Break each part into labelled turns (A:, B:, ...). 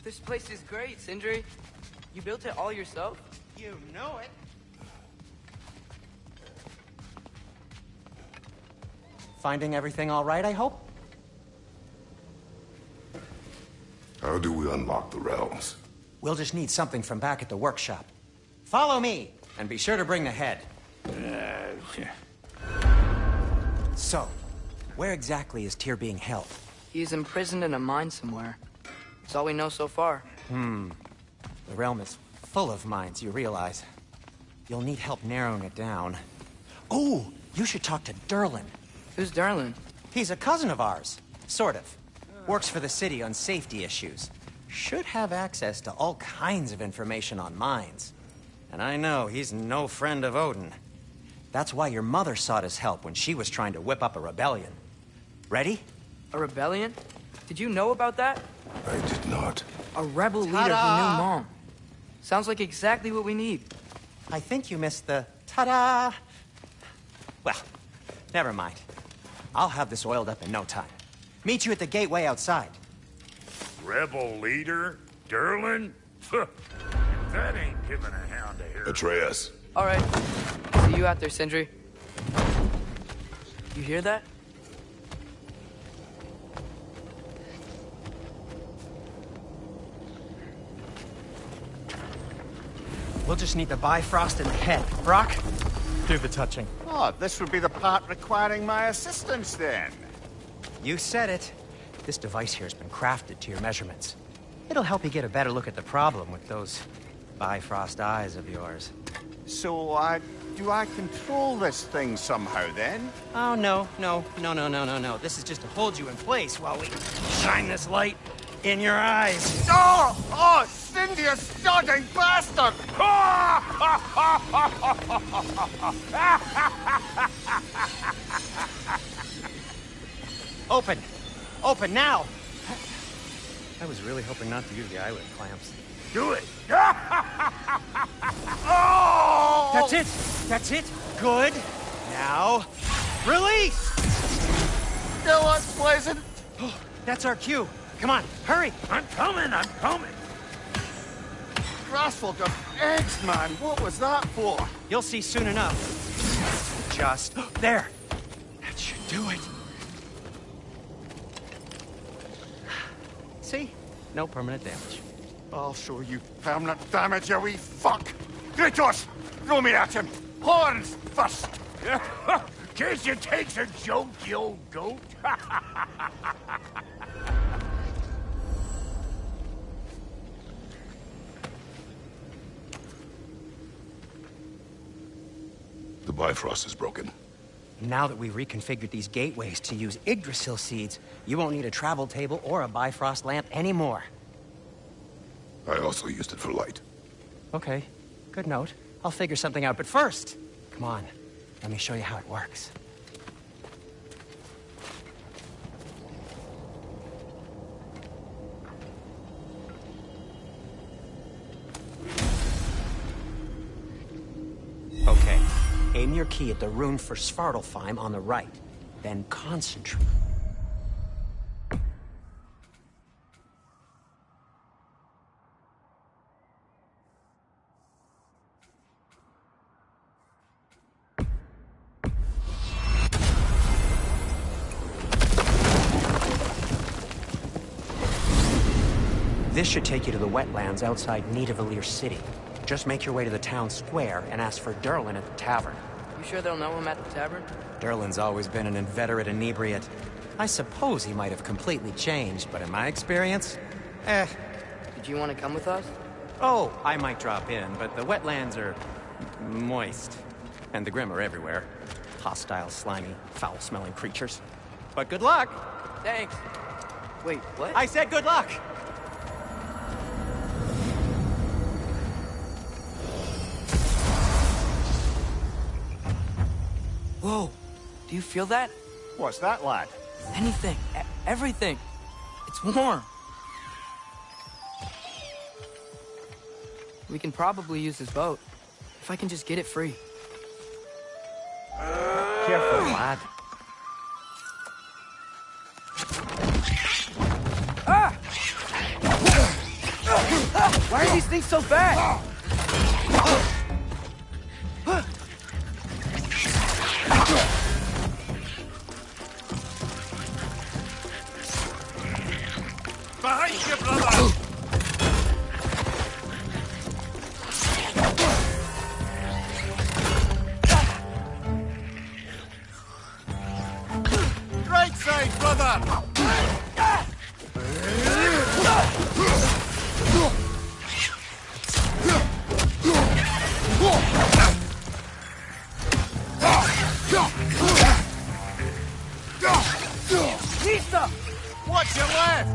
A: This place is great, Sindri. You built it all yourself?
B: You know it.
C: Finding everything all right, I hope?
D: How do we unlock the realms?
C: We'll just need something from back at the workshop. Follow me, and be sure to bring the head. So, where exactly is Tyr being held?
A: He's imprisoned in a mine somewhere. That's all we know so far.
C: The realm is full of mines, you realize. You'll need help narrowing it down. Oh, you should talk to Durlin.
A: Who's Darlin?
C: He's a cousin of ours. Sort of. Works for the city on safety issues. Should have access to all kinds of information on mines. And I know he's no friend of Odin. That's why your mother sought his help when she was trying to whip up a rebellion. Ready?
A: A rebellion? Did you know about that?
D: I did not.
A: A rebel leader who knew Mom. Sounds like exactly what we need.
C: I think you missed the ta-da. Well, never mind. I'll have this oiled up in no time. Meet you at the gateway outside.
E: Rebel leader? Durlin? That ain't giving a hound a hair.
D: Atreus.
A: All right. See you out there, Sindri. You hear that?
C: We'll just need the Bifrost in the head. Brock, do the touching.
B: Oh, this would be the part requiring my assistance then.
C: You said it. This device here has been crafted to your measurements. It'll help you get a better look at the problem with those Bifrost eyes of yours.
B: So, do I control this thing somehow then?
C: Oh, no. This is just to hold you in place while we shine this light in your eyes.
B: Oh, Cindy, you sodding bastard!
C: Open now! I was really hoping not to use the eyelid clamps.
E: Do it!
B: Oh!
C: That's it! Good! Now, release!
B: Still unpleasant.
C: That's our cue. Come on, hurry!
E: I'm coming!
B: Grassful of eggs, man. What was that for?
C: You'll see soon enough. Just there. That should do it. See? No permanent damage.
B: I'll show you permanent damage, you wee fuck! Kratos! Throw me at him! Horns first!
E: Guess you takes a joke, you old goat.
D: The Bifrost is broken.
C: Now that we've reconfigured these gateways to use Yggdrasil seeds, you won't need a travel table or a Bifrost lamp anymore.
D: I also used it for light.
C: Okay, good note. I'll figure something out, but first, come on, let me show you how it works. Okay, aim your key at the rune for Svartalfheim on the right, then concentrate. This should take you to the wetlands outside Nidavellir City. Just make your way to the town square and ask for Durlin at the tavern.
A: You sure they'll know him at the tavern?
C: Durlin's always been an inveterate inebriate. I suppose he might have completely changed, but in my experience,
A: Did you want to come with us?
C: Oh, I might drop in, but the wetlands are moist. And the Grim are everywhere. Hostile, slimy, foul-smelling creatures. But good luck!
A: Thanks. Wait, what?
C: I said good luck!
A: Whoa, do you feel that?
B: What's that, lad?
A: Anything, everything. It's warm. We can probably use this boat, if I can just get it free.
C: Careful, lad.
A: Ah! are these things so fast?
E: Behind you, brother! Right side, brother!
A: Nista!
E: Watch your left!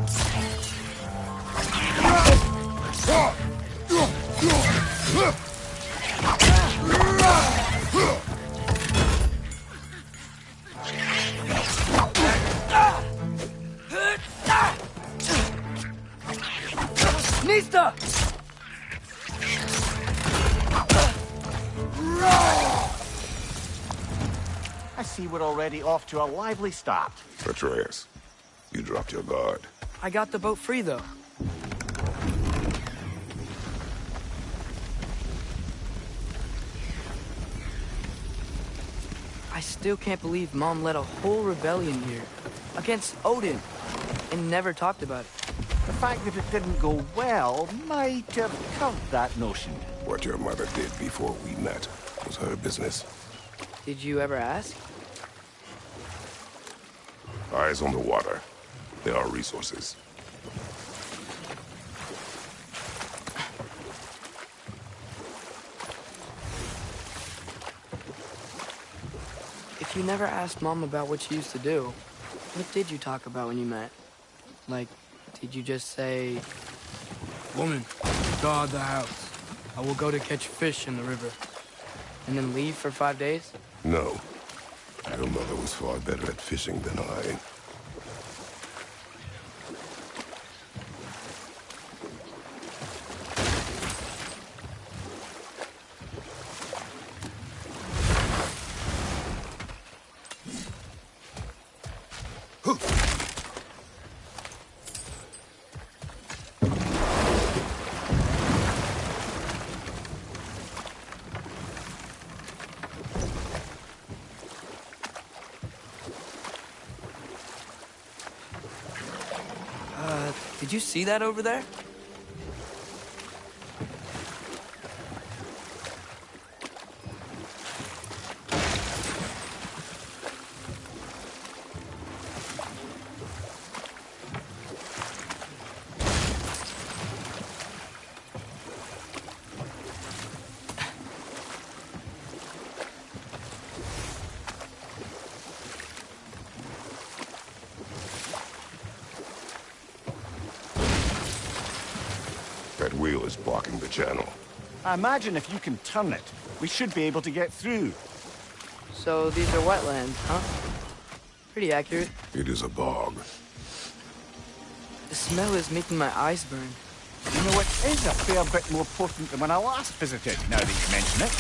A: Nista!
B: I see we're already off to a lively start.
D: Atreus, you dropped your guard.
A: I got the boat free, though. I still can't believe Mom led a whole rebellion here. Against Odin. And never talked about it.
B: The fact that it didn't go well might have curved that notion.
D: What your mother did before we met was her business.
A: Did you ever ask?
D: Eyes on the water. There are resources.
A: If you never asked Mom about what she used to do, what did you talk about when you met? Like, did you just say, "Woman, guard the house. I will go to catch fish in the river," and then leave for 5 days?
D: No. Your mother was far better at fishing than I.
A: Did you see that over there?
D: That wheel is blocking the channel.
B: I imagine if you can turn it, we should be able to get through.
A: So these are wetlands, huh? Pretty accurate.
D: It is a bog.
A: The smell is making my eyes burn.
B: You know, it is a fair bit more potent than when I last visited, now that you mention it.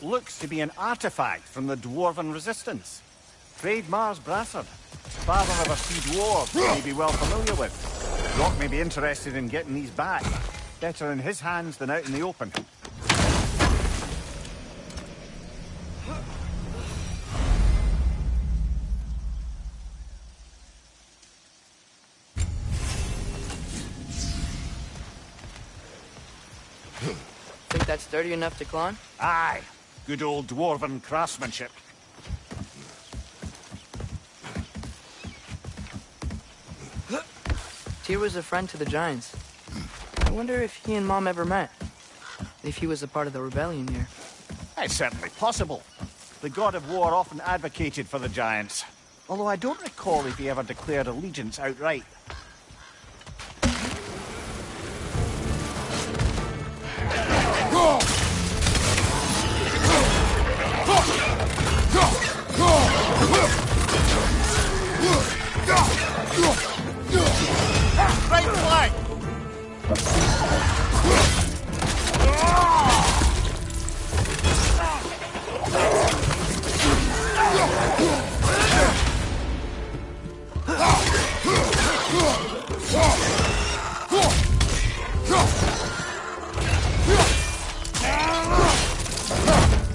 B: Looks to be an artifact from the Dwarven Resistance. Trade Mars Brassard, father of a few dwarves you may be well familiar with. Rock may be interested in getting these back. Better in his hands than out in the open.
A: Think that's sturdy enough to climb?
B: Aye. Good old Dwarven craftsmanship.
A: Tyr was a friend to the Giants. I wonder if he and Mom ever met. If he was a part of the rebellion here.
B: It's certainly possible. The god of war often advocated for the Giants. Although I don't recall if he ever declared allegiance outright. Right flank!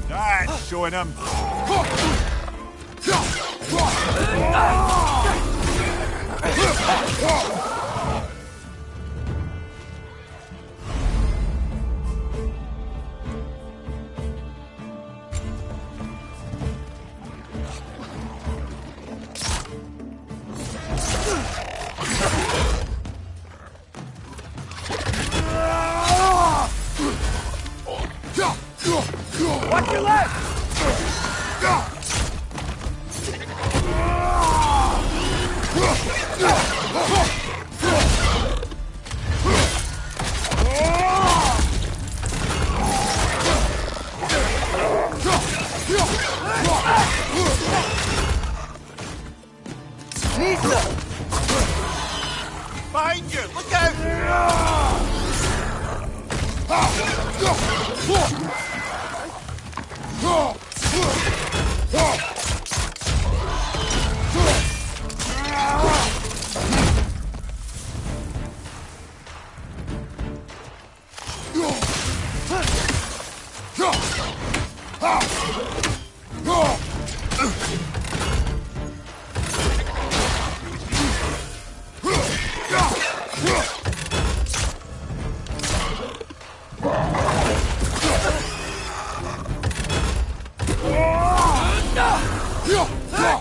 B: That's showing him. Watch your left! Behind you! Look out!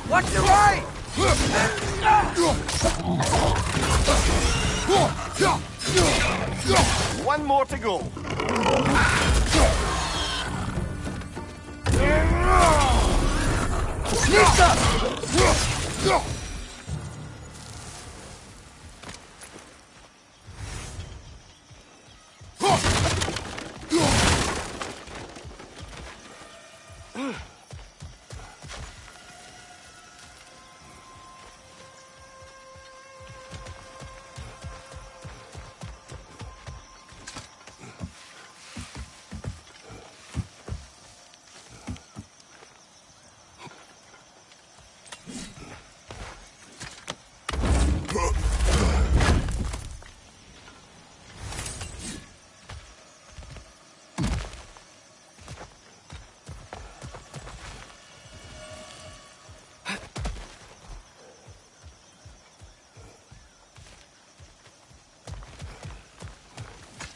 B: Watch your right! One more to go. Sneak up!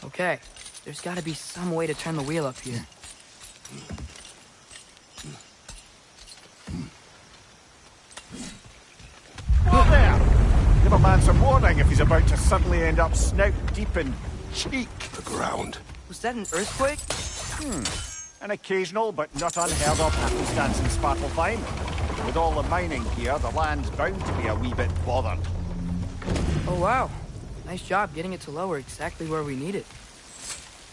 A: Okay, there's gotta be some way to turn the wheel up here.
B: Whoa there! Give a man some warning if he's about to suddenly end up snout deep in cheek.
D: The ground.
A: Was that an earthquake?
B: An occasional but not unheard of happenstance in Svartalfheim. With all the mining here, the land's bound to be a wee bit bothered.
A: Oh wow, nice job getting it to lower exactly where we need it.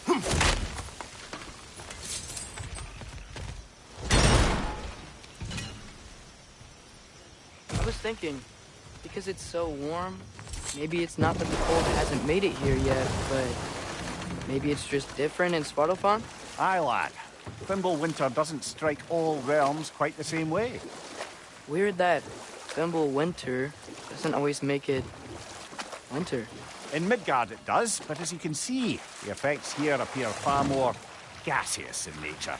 A: I was thinking, because it's so warm, maybe it's not that the cold hasn't made it here yet, but maybe it's just different in Svartalfheim?
B: Aye, lad. Thimble winter doesn't strike all realms quite the same way.
A: Weird that Thimble winter doesn't always make it winter.
B: In Midgard it does, but as you can see, the effects here appear far more gaseous in nature.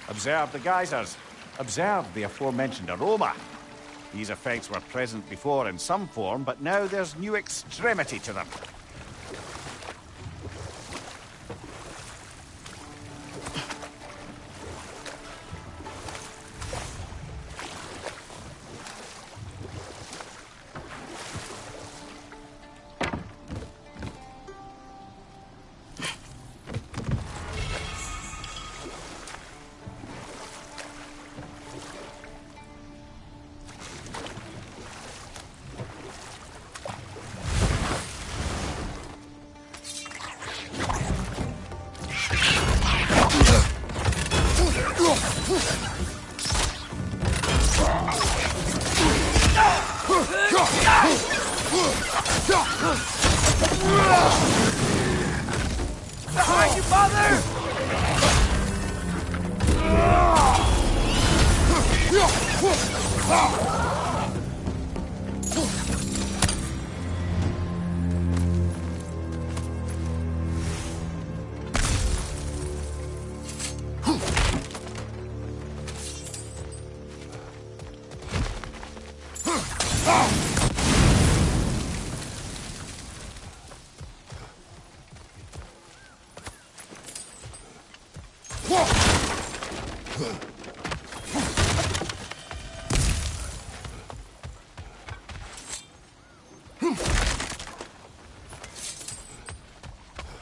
B: Observe the geysers. Observe the aforementioned aroma. These effects were present before in some form, but now there's new extremity to them.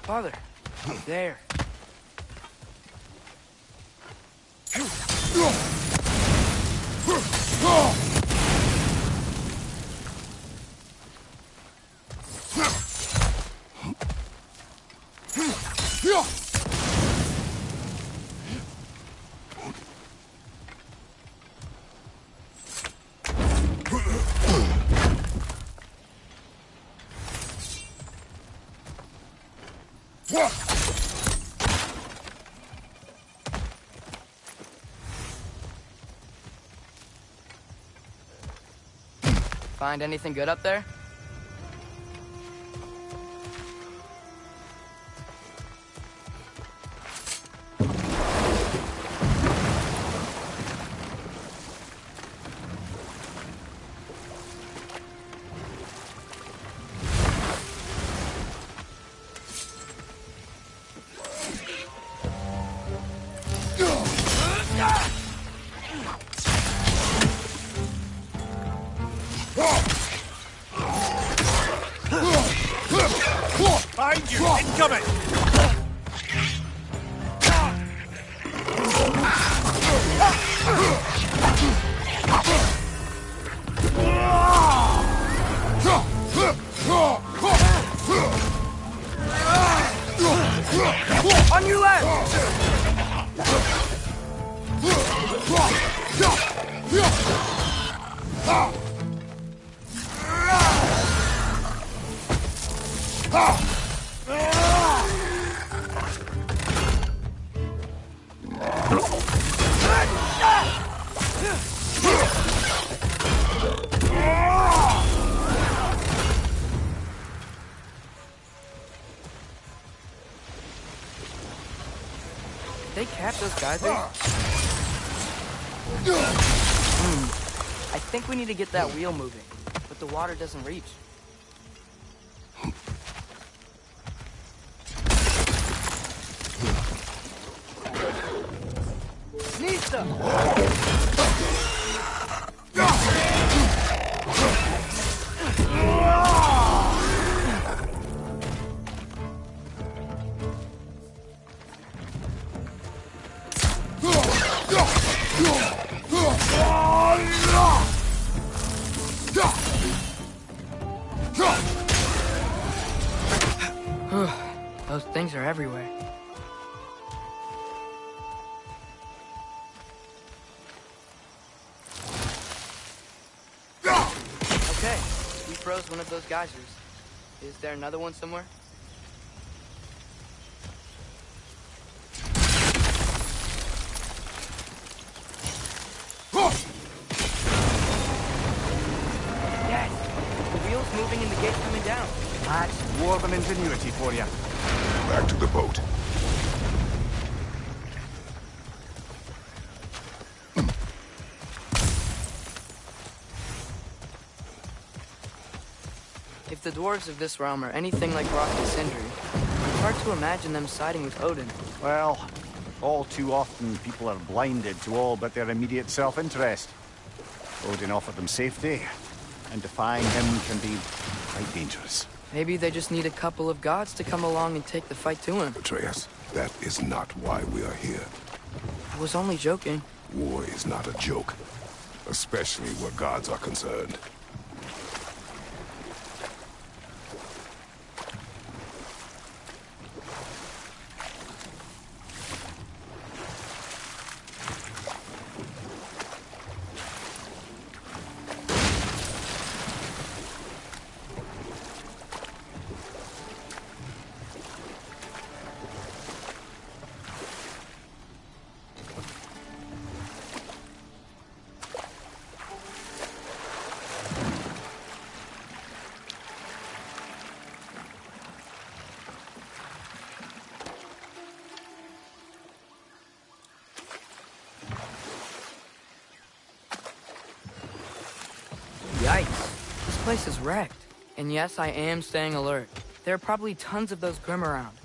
A: Father, there. Find anything good up there?
B: Behind you! Incoming!
A: On your left! They cap those geysers? I think we need to get that wheel moving, but the water doesn't reach. Nista! Those things are everywhere. Okay, we froze one of those geysers. Is there another one somewhere? Yes! The wheel's moving and the gate's coming down.
B: That's dwarven ingenuity for you.
D: Back to the boat.
A: If the dwarves of this realm are anything like Rock and Sindri, it's hard to imagine them siding with Odin.
B: Well, all too often people are blinded to all but their immediate self-interest. Odin offered them safety, and defying him can be quite dangerous.
A: Maybe they just need a couple of gods to come along and take the fight to him.
D: Atreus, that is not why we are here.
A: I was only joking.
D: War is not a joke, especially where gods are concerned.
A: place is wrecked. And yes, I am staying alert. There are probably tons of those Grim around.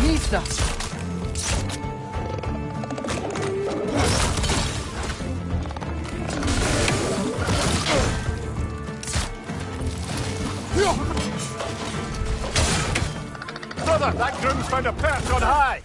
A: Need stuff.
B: Brother, that groom's found a perch on high!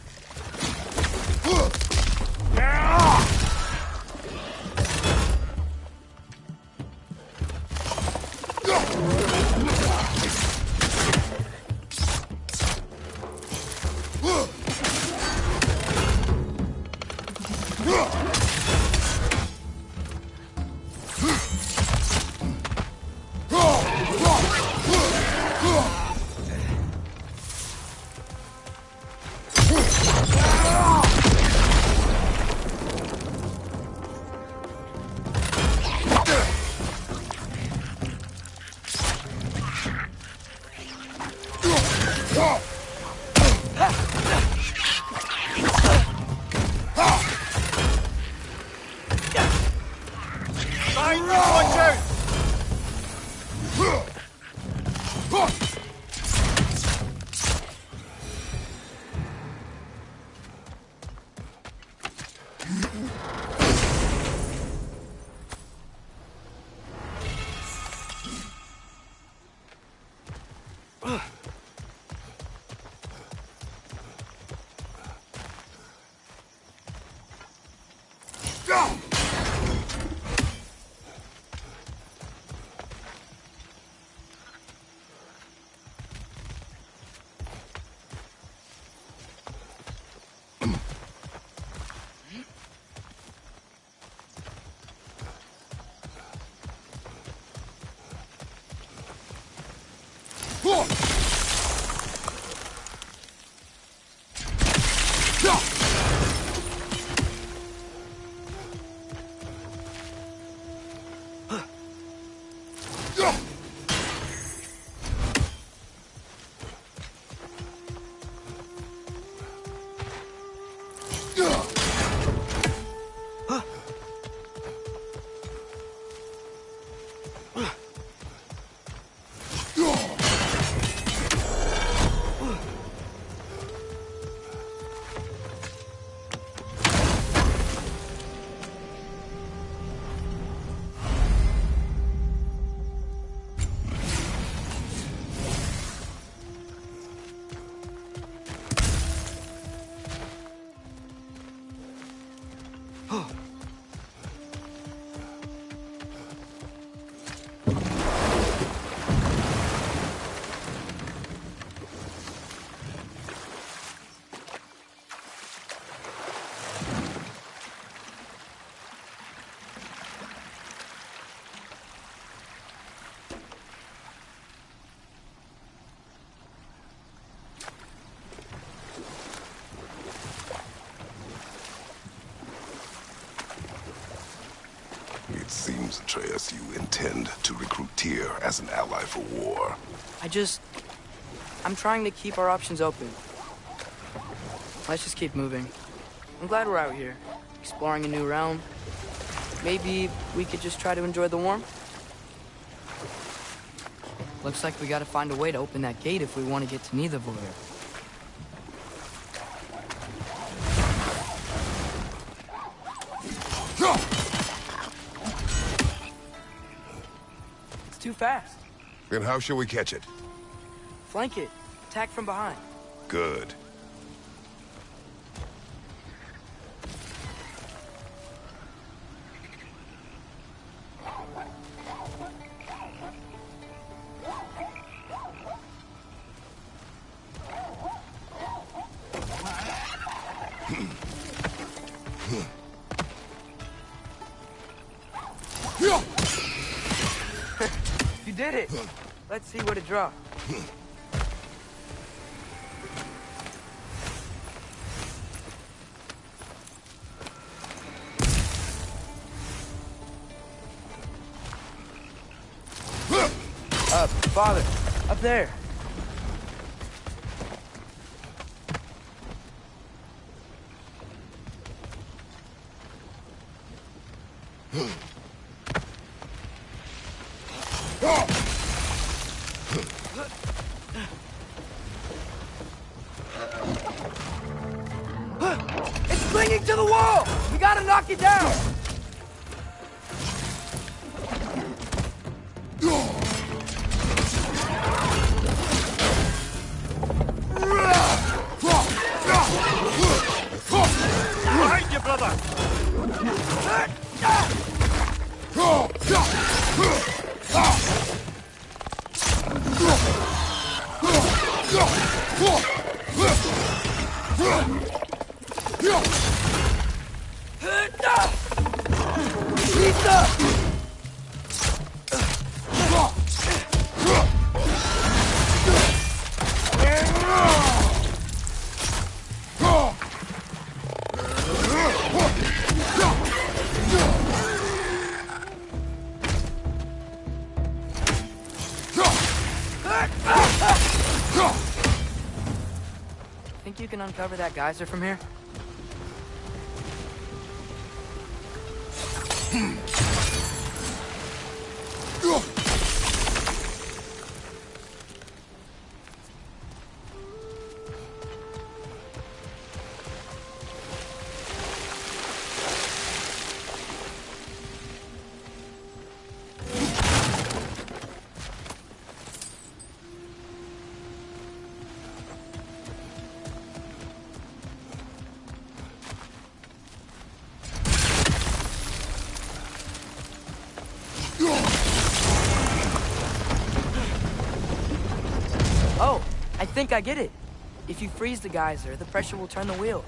D: It seems, Atreus, you intend to recruit Tyr as an ally for war.
A: I'm trying to keep our options open. Let's just keep moving. I'm glad we're out here, exploring a new realm. Maybe we could just try to enjoy the warmth? Looks like we gotta find a way to open that gate if we want to get to Nidavellir. It's too fast.
D: Then how shall we catch it?
A: Flank it. Attack from behind.
D: Good.
A: You did it. Let's see what it dropped. Father, up there. It's clinging to the wall! We gotta knock it down!
B: Behind you, brother!
A: Think you can uncover that geyser from here? Oh, I think I get it. If you freeze the geyser, the pressure will turn the wheel.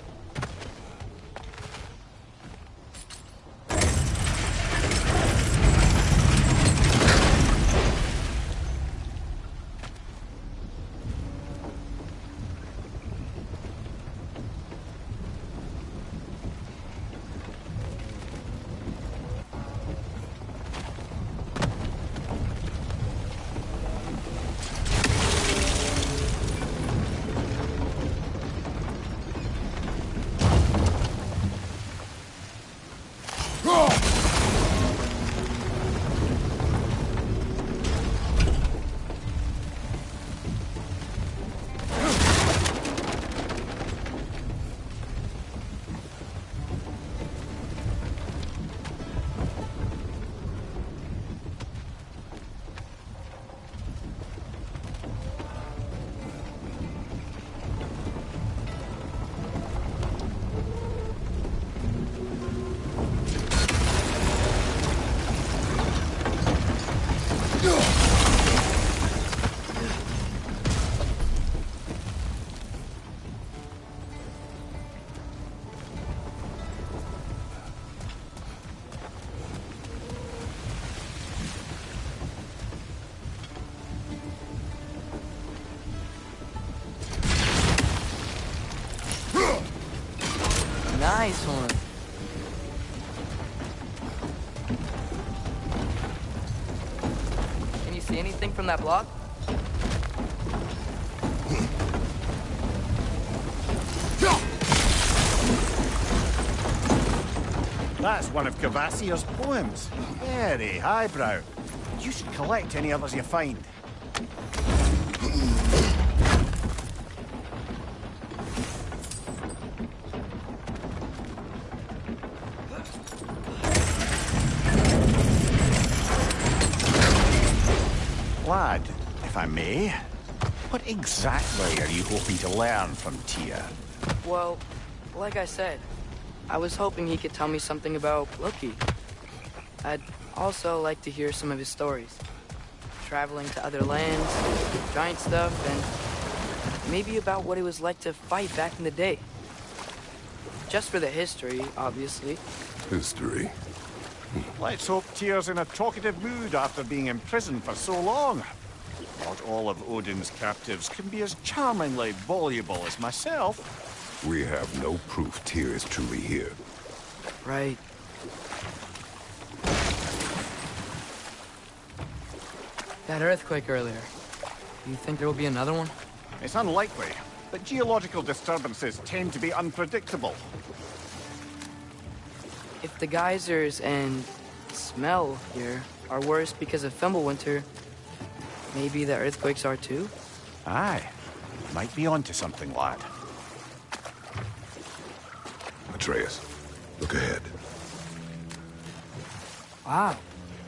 A: Nice one. Can you see anything from that block?
B: That's one of Cavassier's poems. Very highbrow. You should collect any others you find. lad, if I may. What exactly are you hoping to learn from Tyr?
A: Well, like I said, I was hoping he could tell me something about Loki. I'd also like to hear some of his stories. Traveling to other lands, giant stuff, and maybe about what it was like to fight back in the day. Just for the history, obviously.
D: History.
B: Let's hope Tyr's in a talkative mood after being imprisoned for so long. Not all of Odin's captives can be as charmingly voluble as myself.
D: We have no proof Tyr is truly here.
A: Right. That earthquake earlier. Do you think there will be another one?
B: It's unlikely, but geological disturbances tend to be unpredictable.
A: If the geysers and smell here are worse because of Fimbulwinter, maybe the earthquakes are too?
B: Aye. Might be onto something, lad.
D: Atreus, look ahead.
A: Wow.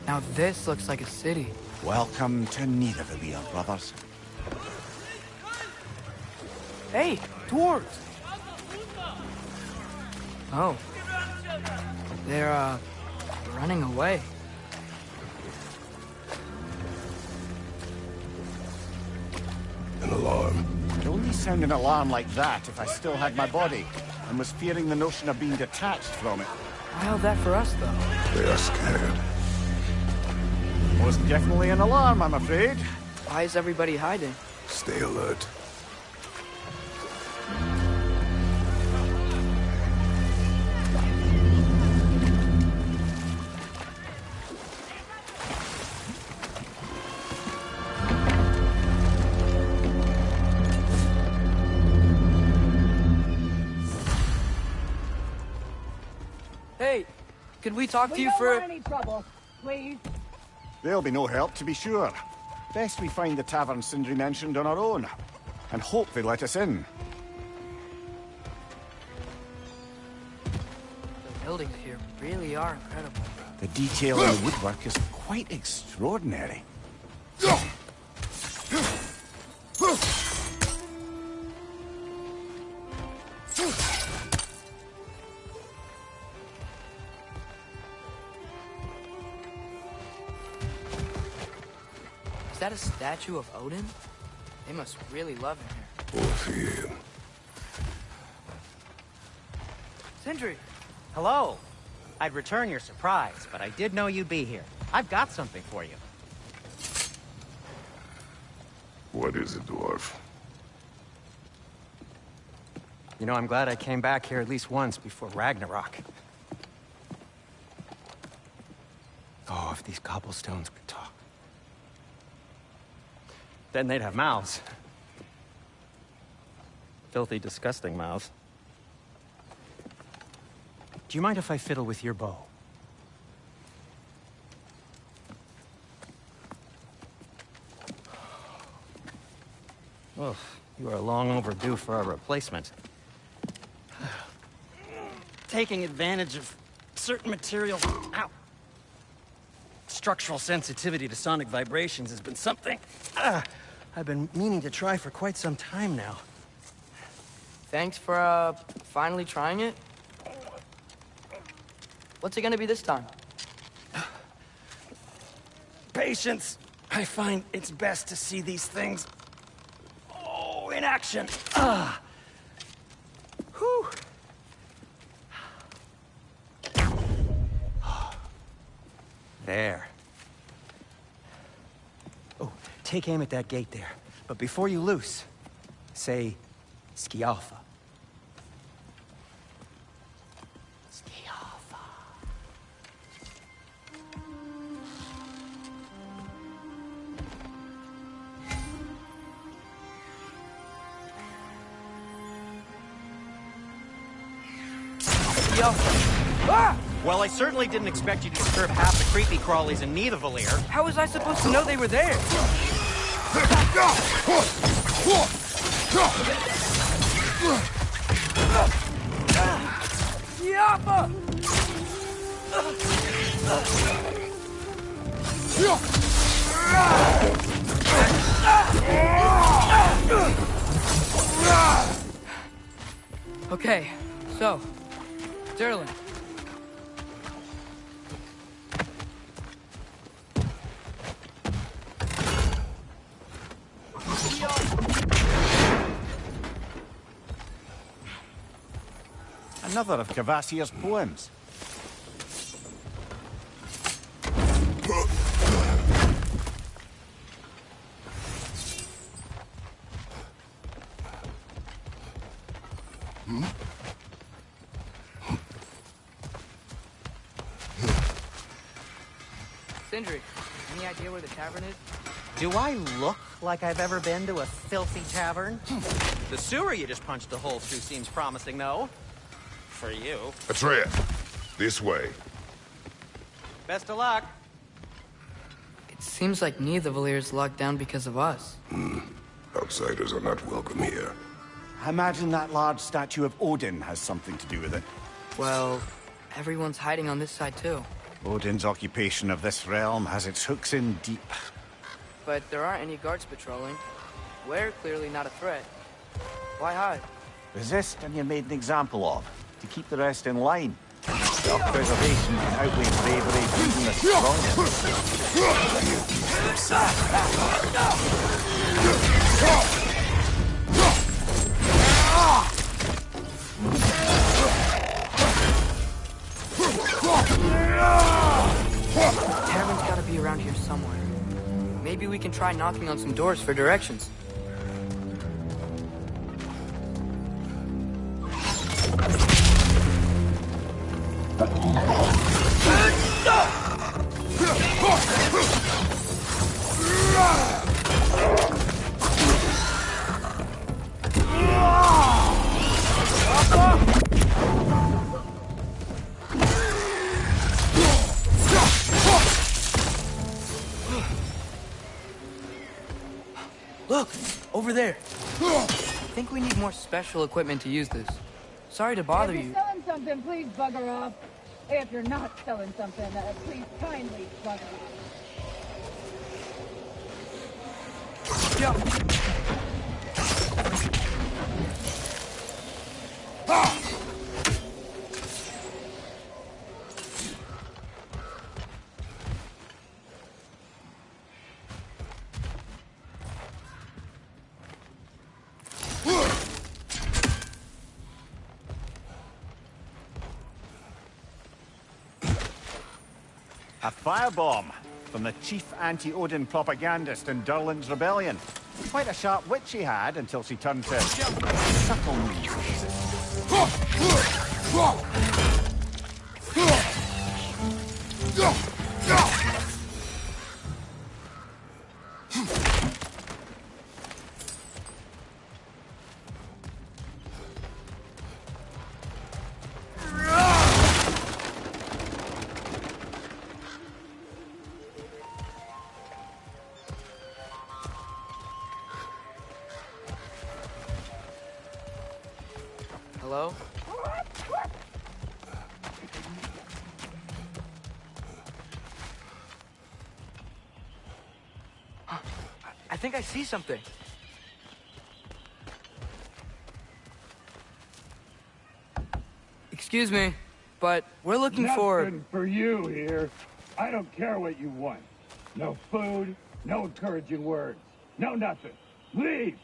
A: Now this looks like a city.
B: Welcome to Nidavellir, brothers.
A: Hey, dwarves! Oh. They're, running away.
D: An alarm.
B: I'd only sound an alarm like that if I still had my body, and was fearing the notion of being detached from it.
A: Why held that for us, though?
D: They are scared.
B: Most definitely an alarm, I'm afraid.
A: Why is everybody hiding?
D: Stay alert.
A: Hey, could we talk to
F: We
A: you
F: don't
A: for...
F: want any trouble, please.
B: There'll be no help, to be sure. Best we find the tavern Sindri mentioned on our own, and hope they let us in.
A: The buildings here really are incredible.
B: The detail in the woodwork is quite extraordinary.
A: Is that a statue of Odin? They must really love him here.
D: Orpheum.
A: Sindri!
C: Hello. I'd return your surprise, but I did know you'd be here. I've got something for you.
D: What is it, dwarf?
C: You know, I'm glad I came back here at least once before Ragnarok. Oh, if these cobblestones could talk. Then they'd have mouths. Filthy, disgusting mouths. Do you mind if I fiddle with your bow? Oh, you are long overdue for a replacement. Taking advantage of certain materials. Ow! Structural sensitivity to sonic vibrations has been something I've been meaning to try for quite some time now.
A: Thanks for, finally trying it. What's it gonna be this time?
C: Patience. I find it's best to see these things, in action. Whew. There. Oh, take aim at that gate there. But before you loose, say, Skialfa. Skialfa.
A: Yo! Ah!
C: Well, I certainly didn't expect you to disturb half the creepy crawlies in Nidavellir.
A: How was I supposed to know they were there? Yappa! Okay, so, Derlin.
B: Another of Cavassier's poems.
A: Sindri, any idea where the tavern is?
C: Do I look like I've ever been to a filthy tavern? The sewer you just punched a hole through seems promising, though. For you.
D: Atreus, this way.
C: Best of luck.
A: It seems like neither Valyr's locked down because of us.
D: Outsiders are not welcome here.
B: I imagine that large statue of Odin has something to do with it.
A: Well, everyone's hiding on this side too.
B: Odin's occupation of this realm has its hooks in deep.
A: But there aren't any guards patrolling. We're clearly not a threat. Why hide?
B: Resist and you're made an example of, to keep the rest in line. Self-preservation can outweigh bravery even the strongest.
A: The tavern's gotta be around here somewhere. Maybe we can try knocking on some doors for directions. Look! Over there! I think we need more special equipment to use this. Sorry to bother
F: If
A: you.
F: you're selling something, please bugger off. If you're not selling something, please kindly bugger off.
A: Yeah.
B: A firebomb from the chief anti-Odin propagandist in Durlin's rebellion. Quite a sharp wit she had until she turned to subtle means.
A: Hello? I think I see something. Excuse me, but we're looking for...
G: Nothing for you here. I don't care what you want. No food, no encouraging words, no nothing. Leave!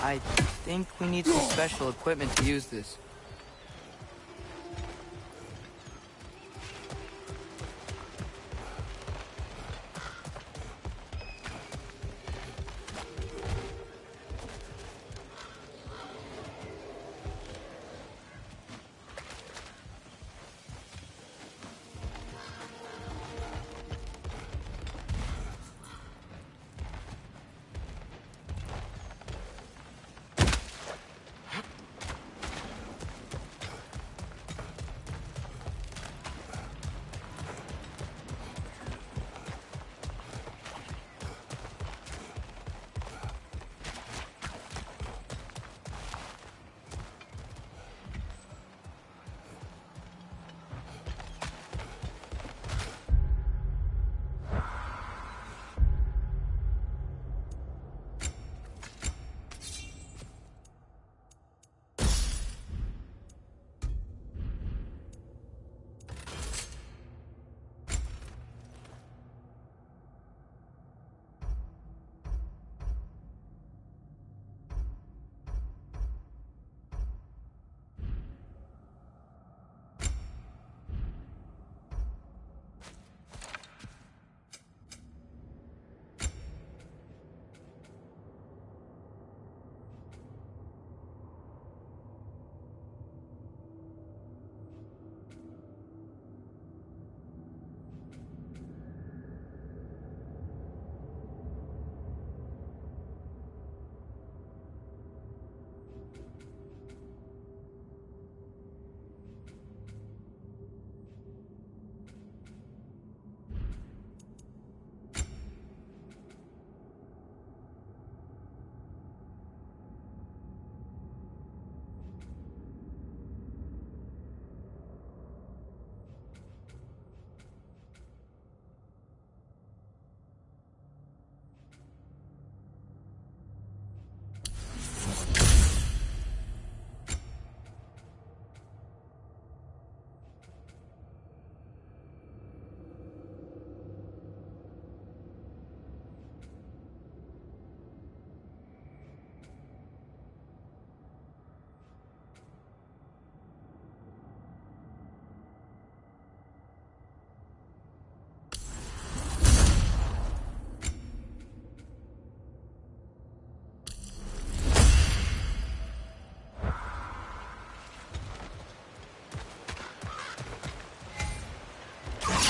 A: I think we need some special equipment to use this.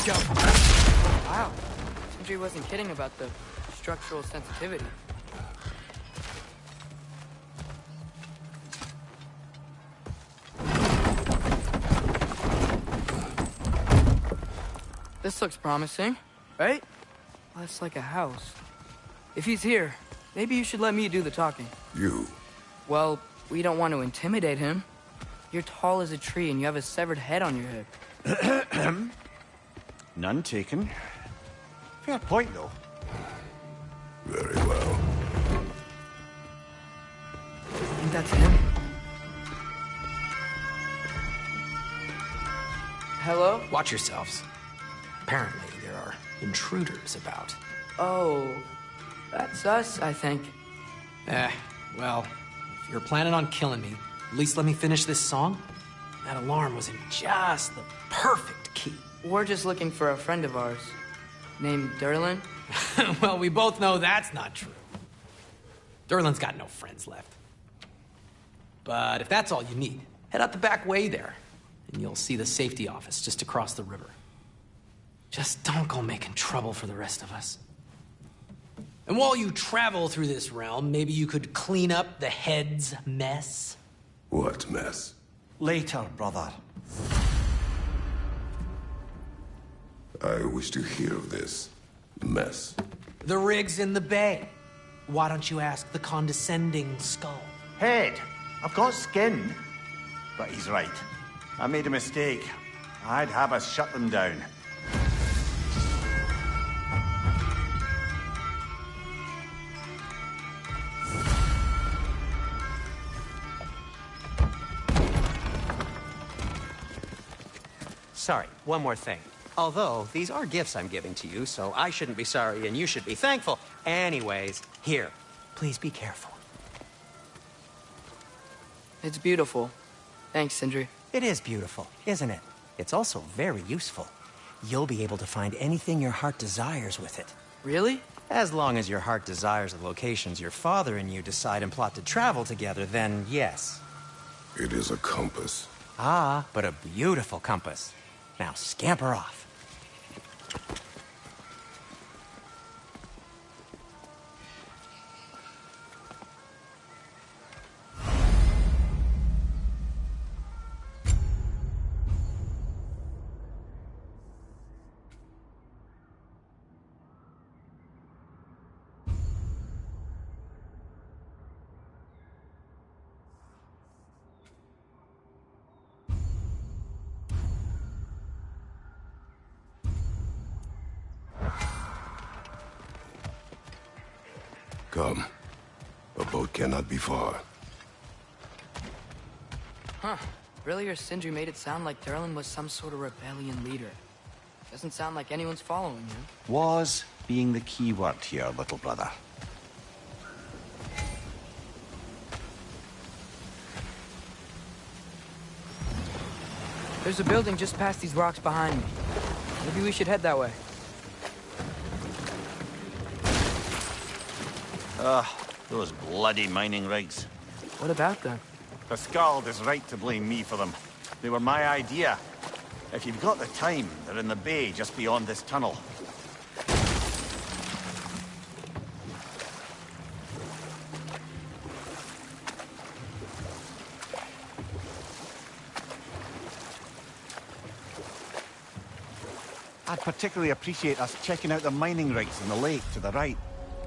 C: go.
A: Wow. Sindri wasn't kidding about the structural sensitivity. This looks promising, right? Well, that's like a house. If he's here, maybe you should let me do the talking.
D: You.
A: Well, we don't want to intimidate him. You're tall as a tree and you have a severed head on your head.
B: None taken. Fair point, though.
D: Very well.
A: I think that's him. Hello?
H: Watch yourselves. Apparently, there are intruders about.
A: Oh, that's us, I think.
H: Well, if you're planning on killing me, at least let me finish this song. That alarm was in just the perfect key.
A: We're just looking for a friend of ours named Derlin.
H: Well, we both know that's not true. Derlin's got no friends left. But if that's all you need, head out the back way there, and you'll see the safety office just across the river. Just don't go making trouble for the rest of us. And while you travel through this realm, maybe you could clean up the head's mess?
D: What mess?
B: Later, brother.
D: I wish to hear of this mess.
H: The rig's in the bay. Why don't you ask the condescending skull?
B: Head. I've got skin. But he's right. I made a mistake. I'd have us shut them down.
C: Sorry, one more thing. Although, these are gifts I'm giving to you, so I shouldn't be sorry and you should be thankful. Anyways, here, please be careful.
A: It's beautiful. Thanks, Sindri.
C: It is beautiful, isn't it? It's also very useful. You'll be able to find anything your heart desires with it.
A: Really?
C: As long as your heart desires the locations your father and you decide and plot to travel together, then yes.
D: It is a compass.
C: Ah, but a beautiful compass. Now scamper off.
D: Come. A boat cannot be far.
A: Huh. Earlier, Sindri made it sound like Derlin was some sort of rebellion leader. Doesn't sound like anyone's following him.
B: Was being the key word here, little brother.
A: There's a building just past these rocks behind me. Maybe we should head that way.
B: Those bloody mining rigs.
A: What about them?
B: The Skald is right to blame me for them. They were my idea. If you've got the time, they're in the bay just beyond this tunnel. I'd particularly appreciate us checking out the mining rigs in the lake to the right.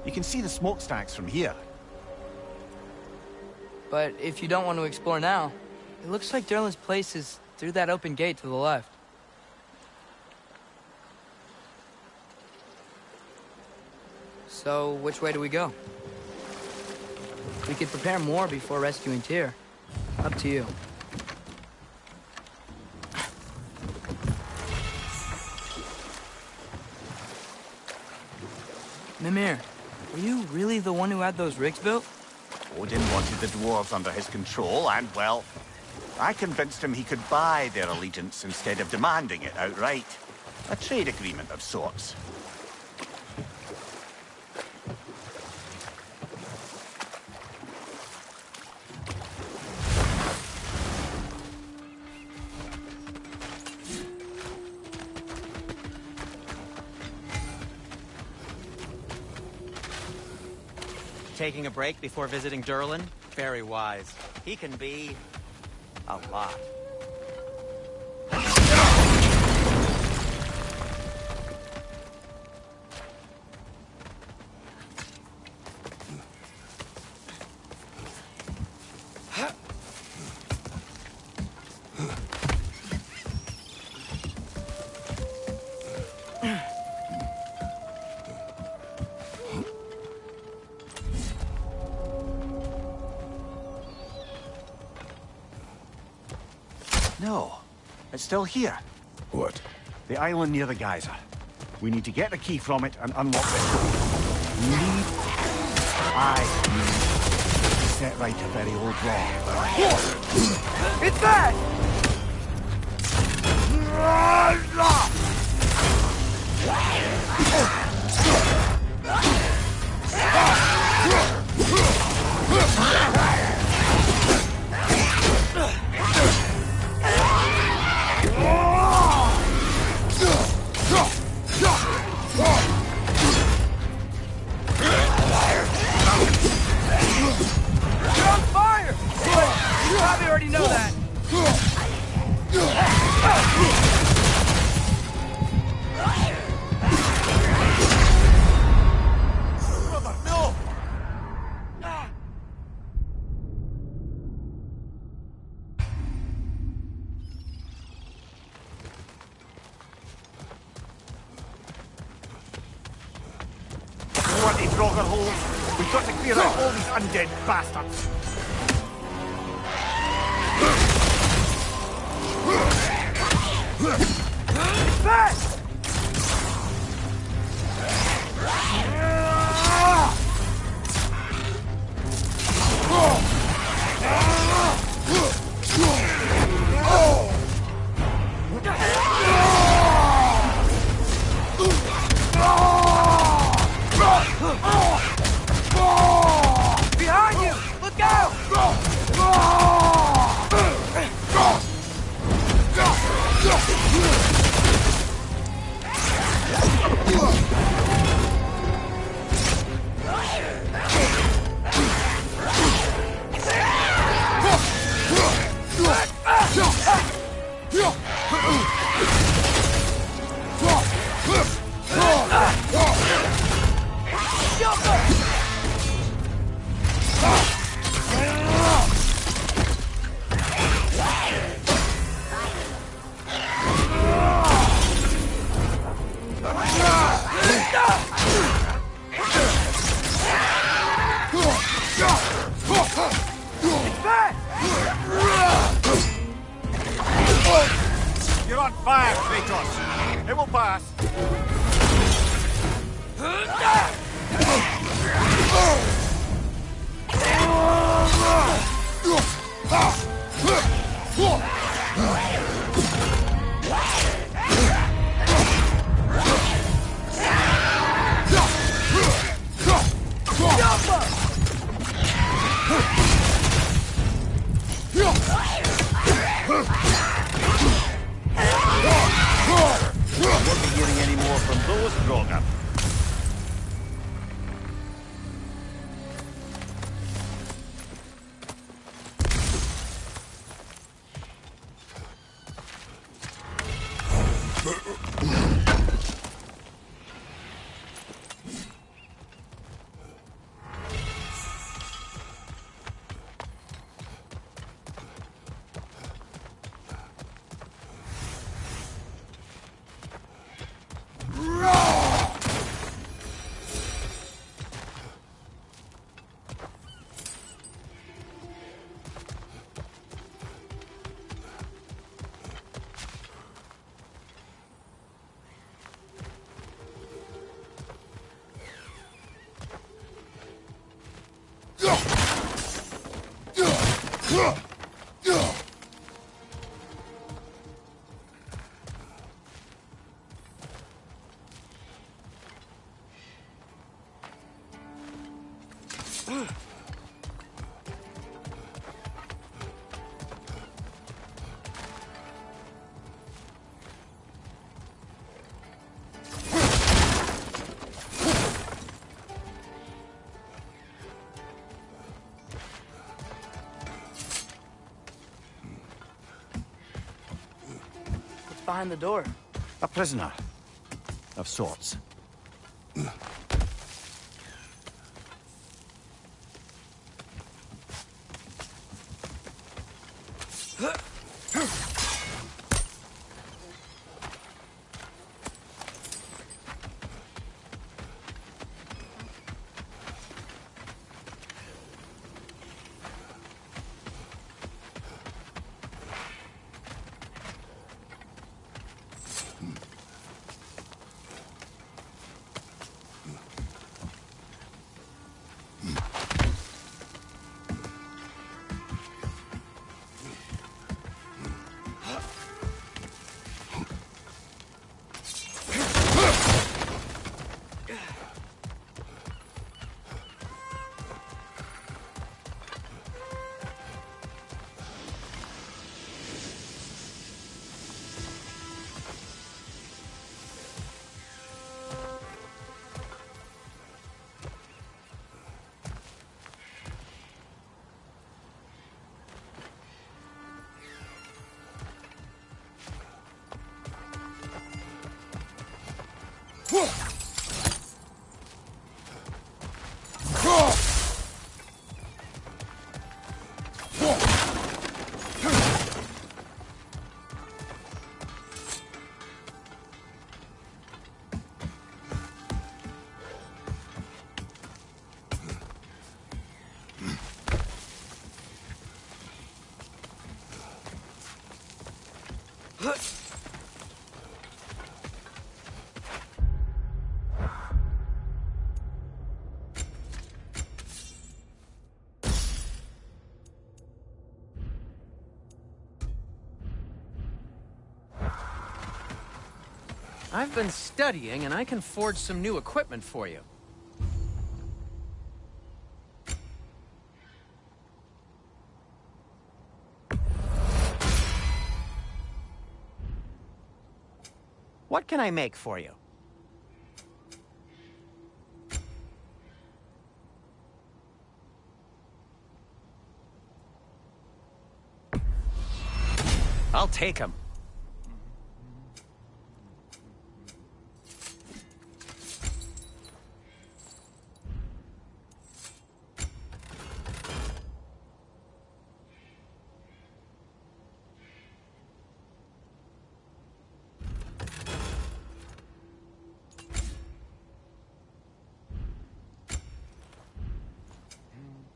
B: You can see the smokestacks from here.
A: But if you don't want to explore now, it looks like Derlin's place is through that open gate to the left. So, which way do we go? We could prepare more before rescuing Tyr. Up to you. Mimir, were you really the one who had those rigs built?
B: Odin wanted the dwarves under his control, and, well, I convinced him he could buy their allegiance instead of demanding it outright. A trade agreement of sorts.
C: Taking a break before visiting Durlin? Very wise. He can be... a lot.
B: No. It's still here.
D: What?
B: The island near the geyser. We need to get the key from it and unlock this door. Need to set right a very old wrong.
A: It's that! You're on fire! But you probably already know that.
B: Brother, no! Bloody Draugr holes! We've got to clear out all these undead bastards!
A: Fast! Behind you! Look out!
B: You're on fire, Kratos! It will pass! Won't be getting any more from those Draugr.
A: behind the door?
B: A prisoner. Of sorts.
C: I've been studying, and I can forge some new equipment for you. What can I make for you? I'll take them.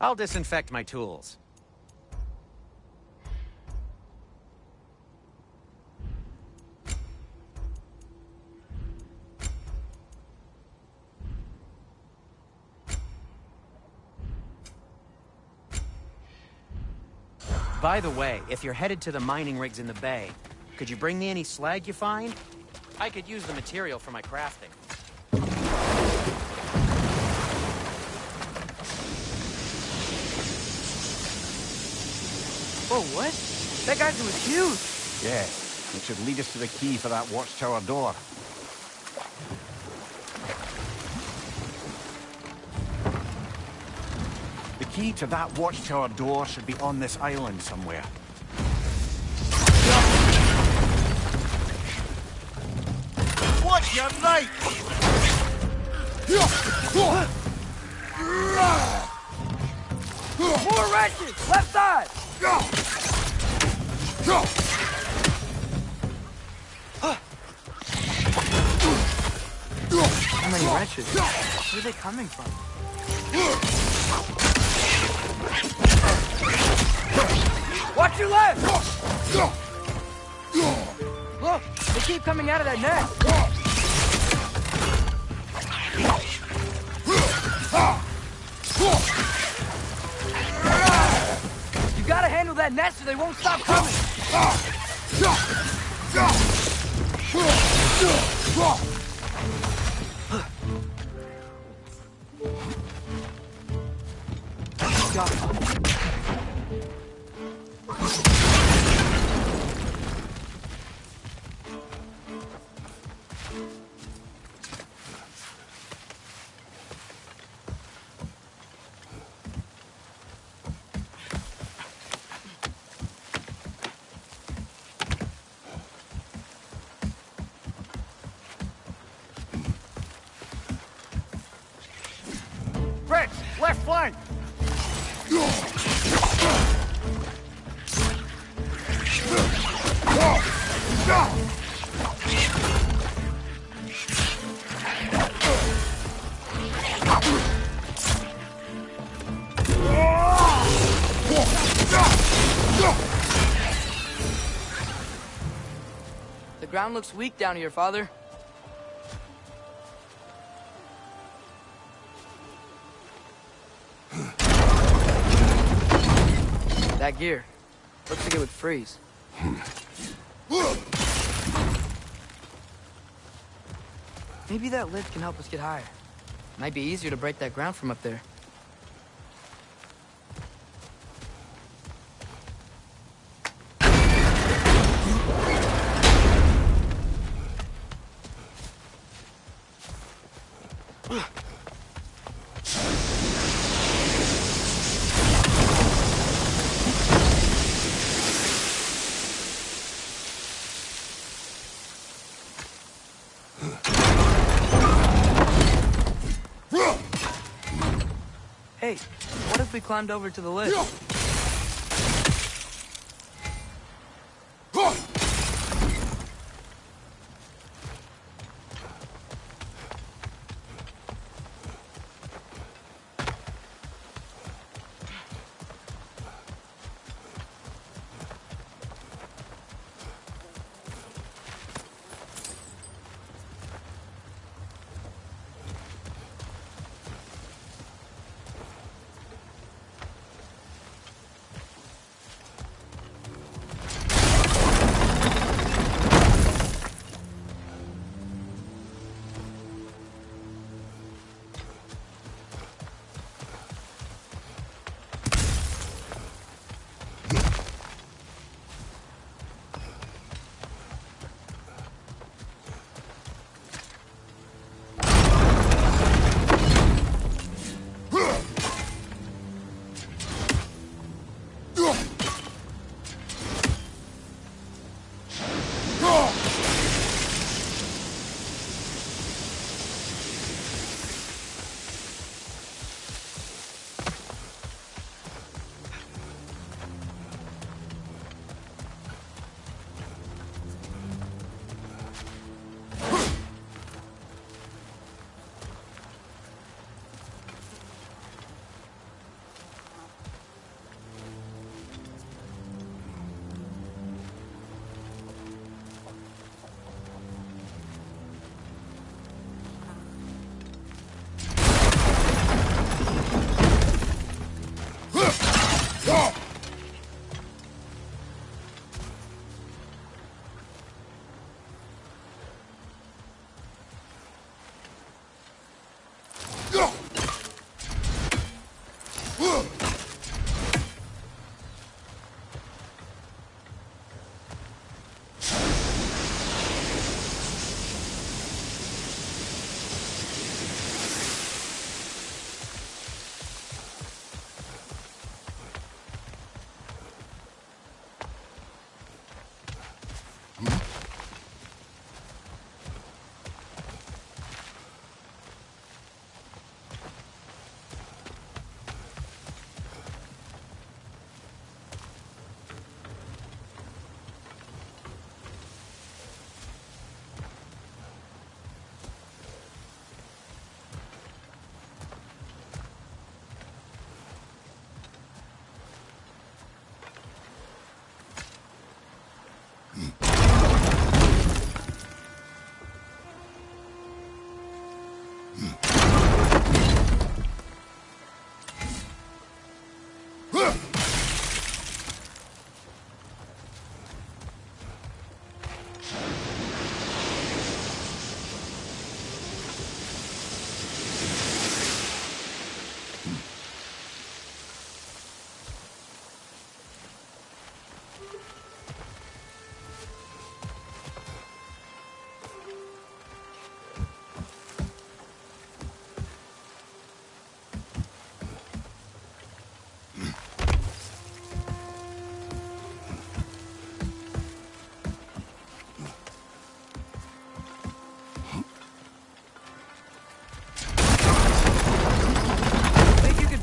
C: I'll disinfect my tools. By the way, if you're headed to the mining rigs in the bay, could you bring me any slag you find? I could use the material for my crafting.
A: Whoa, what? That guy was huge!
B: Yeah, it should lead us to the key for that watchtower door. The key to that watchtower door should be on this island somewhere. Watch your right!
A: More wrenches! Left side! How many wrenches? Where are they coming from? Watch your left! Look! They keep coming out of that net! You gotta handle that net so they won't stop coming!
B: Brett, left flank!
A: The ground looks weak down here, Father. That gear. Looks like it would freeze. Maybe that lift can help us get higher. Might be easier to break that ground from up there. Hey, what if we climbed over to the lift?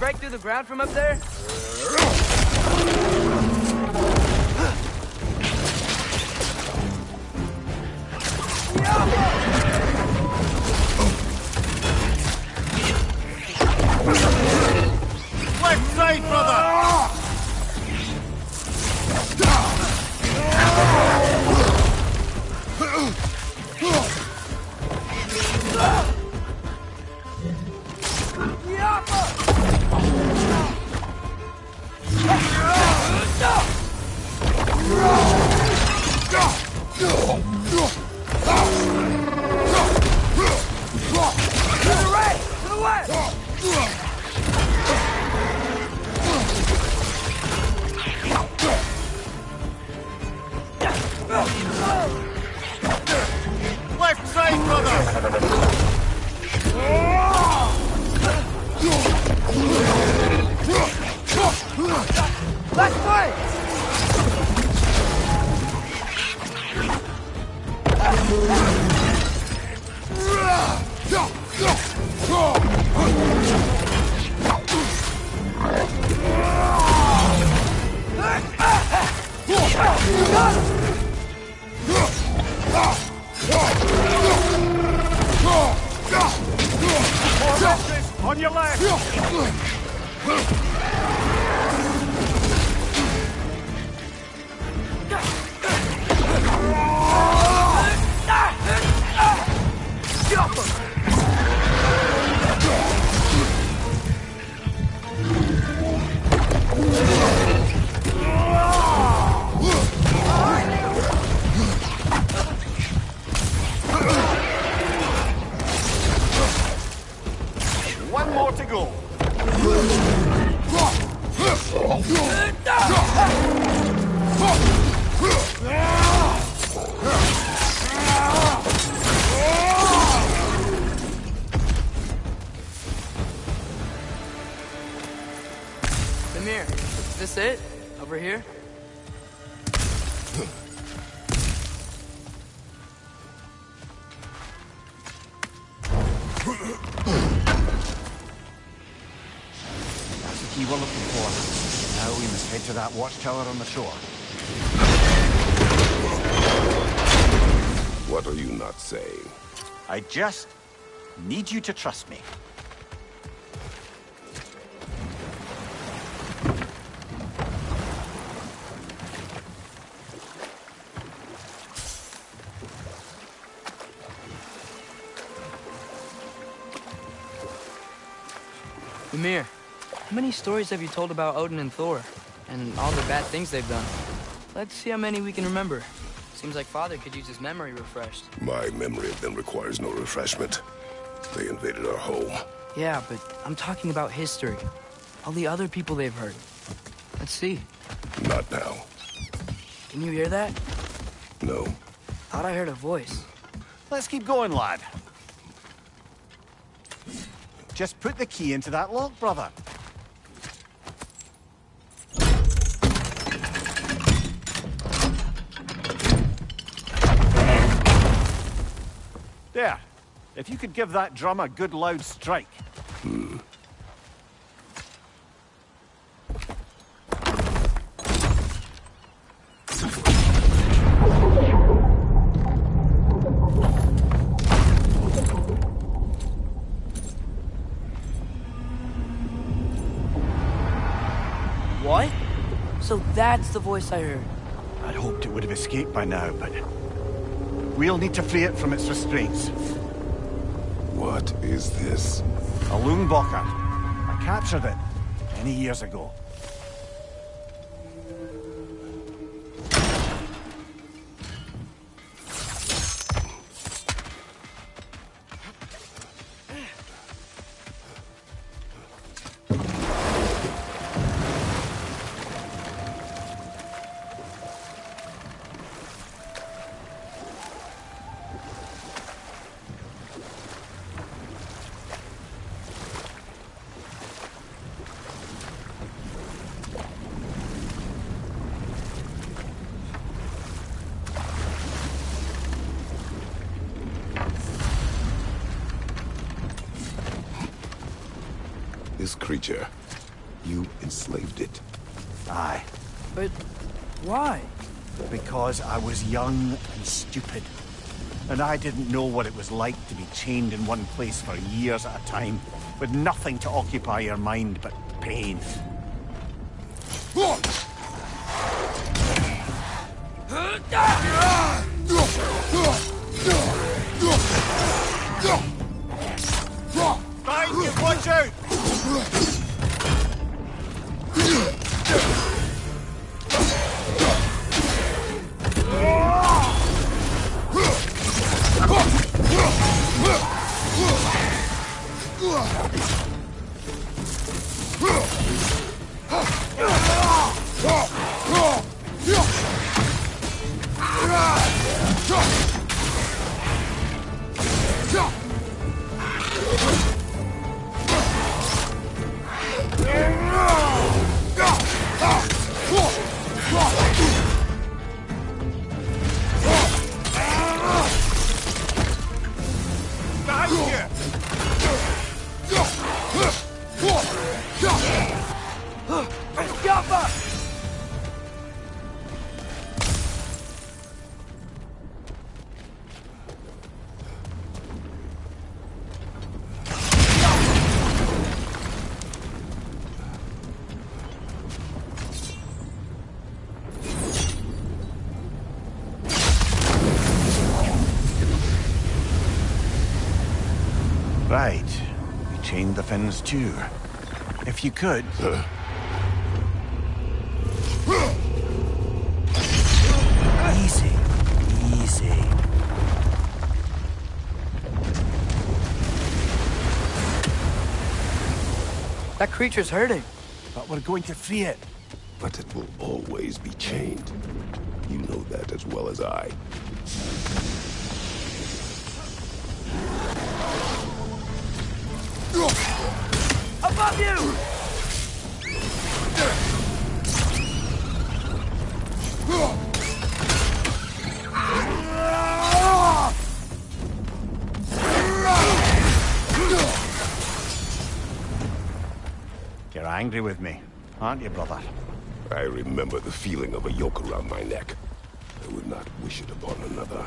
A: break through the ground from up there?
B: Left side, brother! Left side, brother!
A: Let's fight!
B: On your left! One more to go.
A: Amir, is this it? Over here?
B: That's the key we're looking for. Now we must head to that watchtower on the shore.
D: What are you not saying?
B: I just need you to trust me.
A: Amir, how many stories have you told about Odin and Thor? And all the bad things they've done? Let's see how many we can remember. Seems like Father could use his memory refreshed.
D: My memory of them requires no refreshment. They invaded our home.
A: Yeah, but I'm talking about history. All the other people they've heard. Let's see.
D: Not now.
A: Can you hear that?
D: No.
A: Thought I heard a voice.
B: Let's keep going, lad. Just put the key into that lock, brother. There. If you could give that drum a good loud strike.
A: What? So that's the voice I heard.
B: I'd hoped it would have escaped by now, but we'll need to free it from its restraints.
D: What is this?
B: A Loonbocker. I captured it many years ago.
D: This creature, You enslaved it.
B: Aye.
A: But why?
B: Because I was young and stupid. And I didn't know what it was like to be chained in one place for years at a time, with nothing to occupy your mind but pain. Behind you, watch out! Right. You chained the fins too. If you could... Easy. Easy.
A: That creature's hurting.
B: But we're going to free it.
D: But it will always be chained. You know that as well as I.
A: Above you!
B: You're angry with me, aren't you, brother?
D: I remember the feeling of a yoke around my neck. I would not wish it upon another.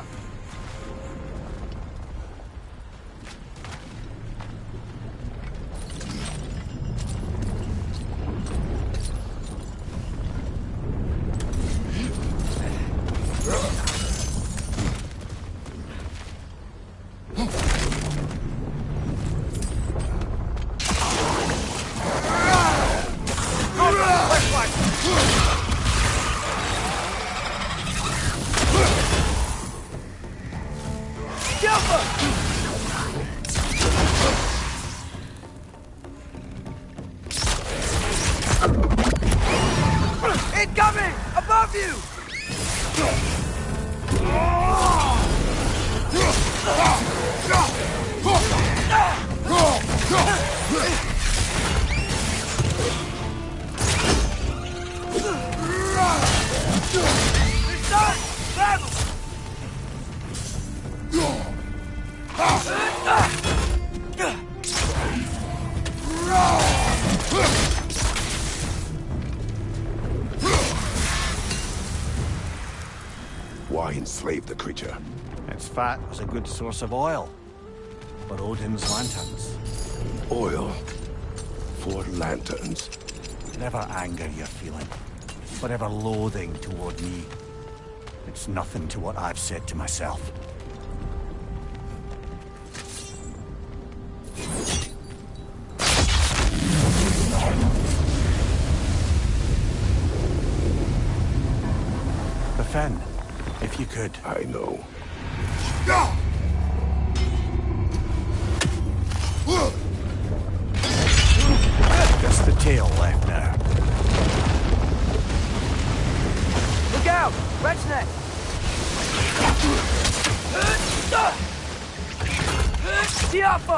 A: Incoming! Above you! Start! Battle!
D: Why enslave the creature?
B: Its fat was a good source of oil for Odin's lanterns.
D: Oil for lanterns.
B: Whatever anger you're feeling, whatever loathing toward me, it's nothing to what I've said to myself. The Fen, if you could.
D: I know.
B: Just the tail left now.
A: Look out! Wretch neck! Tiafa!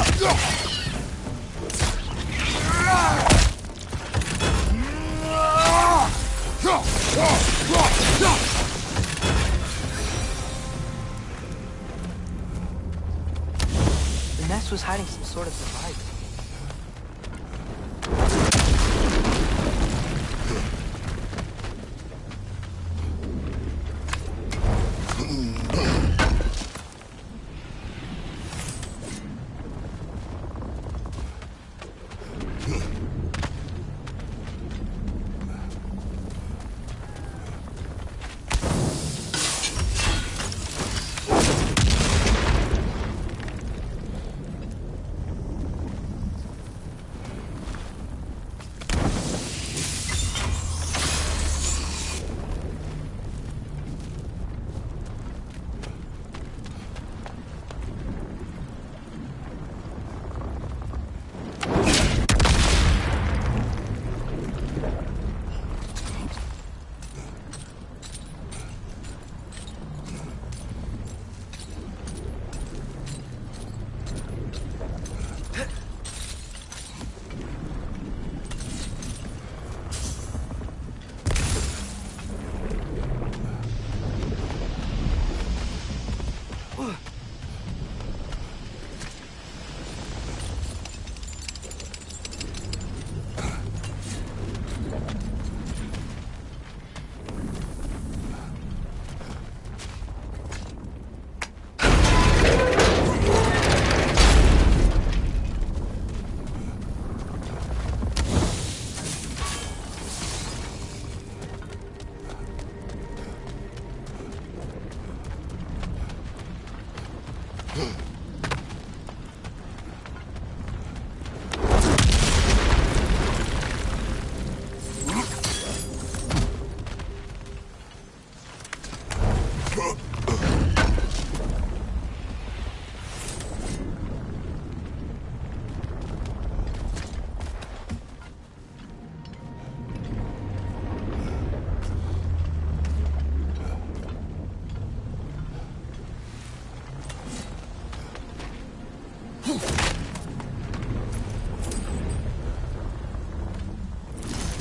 A: The nest was hiding some sort of device.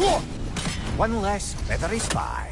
B: One less feathery spy.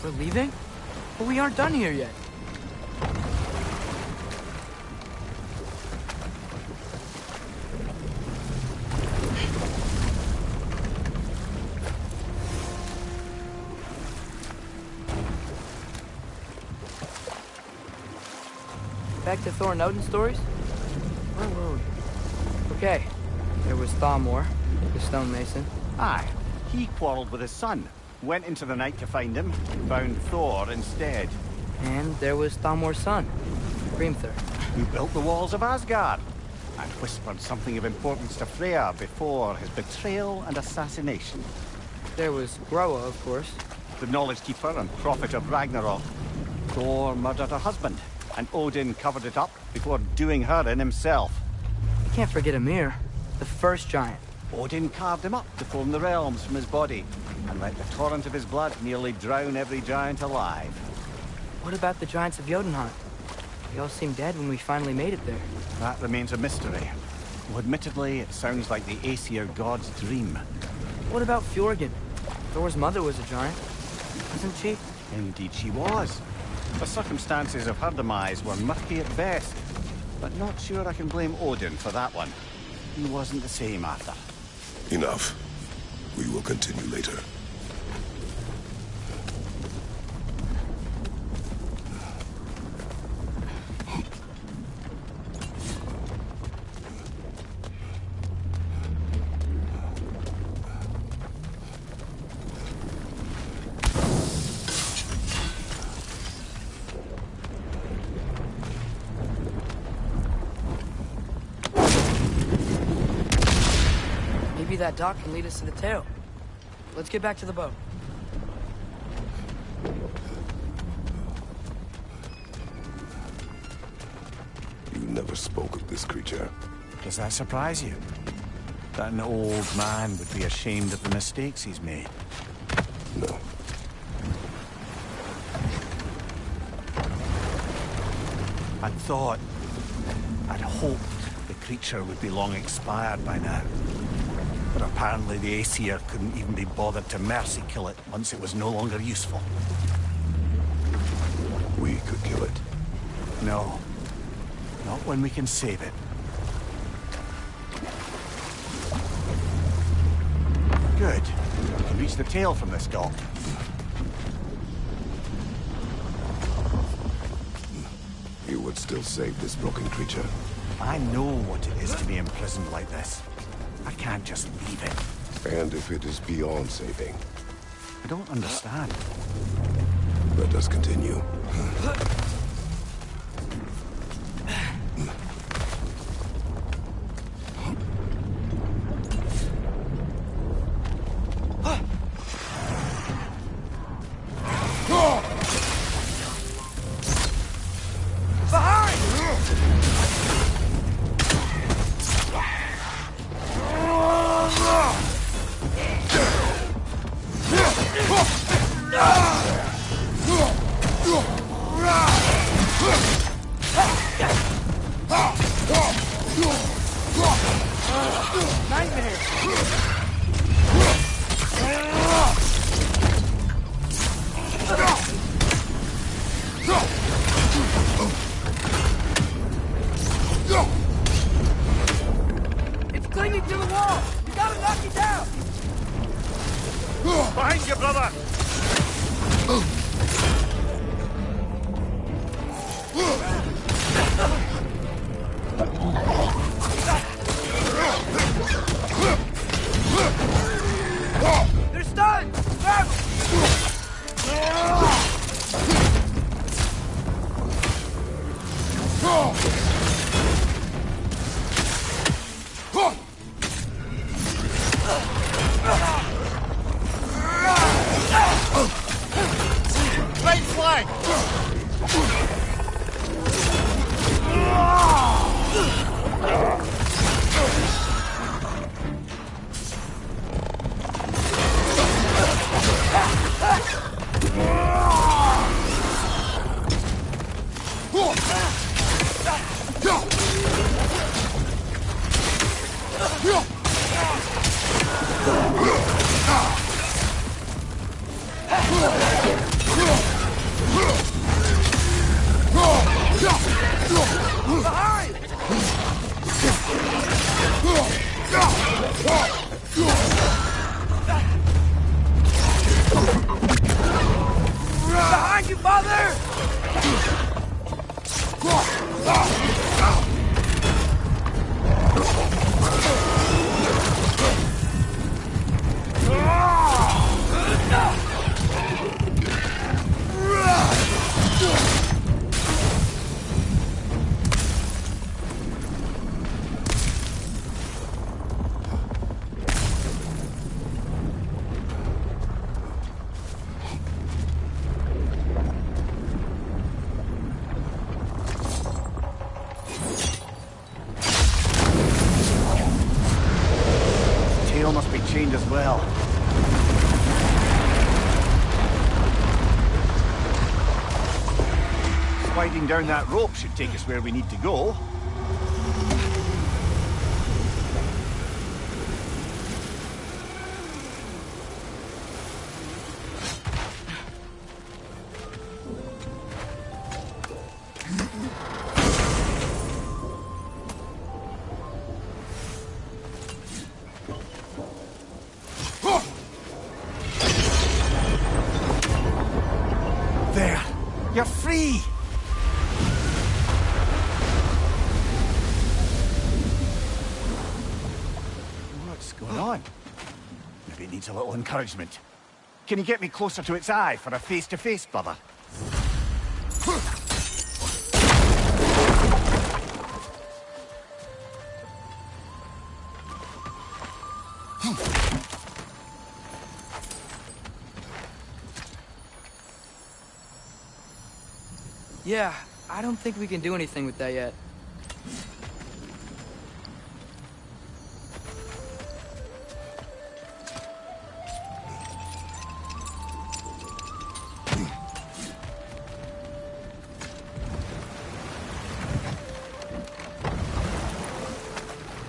A: We're leaving? But we aren't done here yet. Back to Thor and Odin stories? Where were we? Okay. There was Thalmor, the stonemason.
B: Aye, he quarreled with his son. Went into the night to find him, found Thor instead.
A: And there was Thalmor's son, Grimthur.
B: Who built the walls of Asgard and whispered something of importance to Freya before his betrayal and assassination.
A: There was Groa, of course.
B: The knowledge keeper and prophet of Ragnarok. Thor murdered her husband, and Odin covered it up before doing her in himself.
A: I can't forget Ymir, the first giant.
B: Odin carved him up to form the realms from his body, and let the torrent of his blood nearly drown every giant alive.
A: What about the giants of Jotunheim? They all seemed dead when we finally made it there.
B: That remains a mystery. Well, admittedly, it sounds like the Aesir god's dream.
A: What about Fjorgyn? Thor's mother was a giant, wasn't she?
B: Indeed she was. The circumstances of her demise were murky at best, but not sure I can blame Odin for that one. He wasn't the same after.
D: Enough. We will continue later.
A: Maybe that dock can lead us to the tail. Let's get back to the boat.
D: You never spoke of this creature.
B: Does that surprise you? That an old man would be ashamed of the mistakes he's made?
D: No.
B: I'd thought, I'd hoped the creature would be long expired by now. But apparently the Aesir couldn't even be bothered to mercy kill it once it was no longer useful.
D: We could kill it.
B: No. Not when we can save it. Good. We can reach the tail from this dock.
D: You would still save this broken creature.
B: I know what it is to be imprisoned like this. I can't just leave it.
D: And if it is beyond saving,
B: I don't understand.
D: let us continue.
A: It's clinging to the wall! You gotta knock it down!
B: Behind you, brother!
A: They're stunned! Grab 'em!
B: Right flank!
A: Behind you, mother!
B: Tail must be chained as well. Sliding down that rope should take us where we need to go. There! You're free! What's going on? Maybe it needs a little encouragement. Can you get me closer to its eye for a face-to-face, brother?
A: Yeah, I don't think we can do anything with that yet.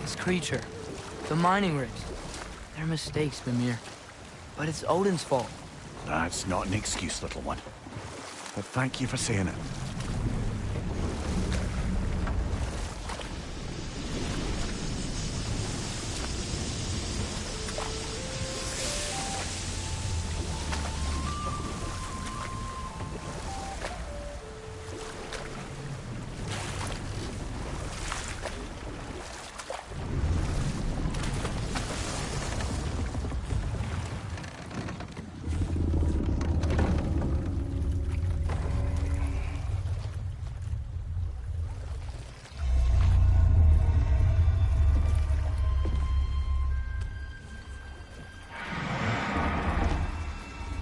A: This creature, the mining rigs, They're mistakes, Mimir. But it's Odin's fault.
B: That's not an excuse, little one. But thank you for saying it.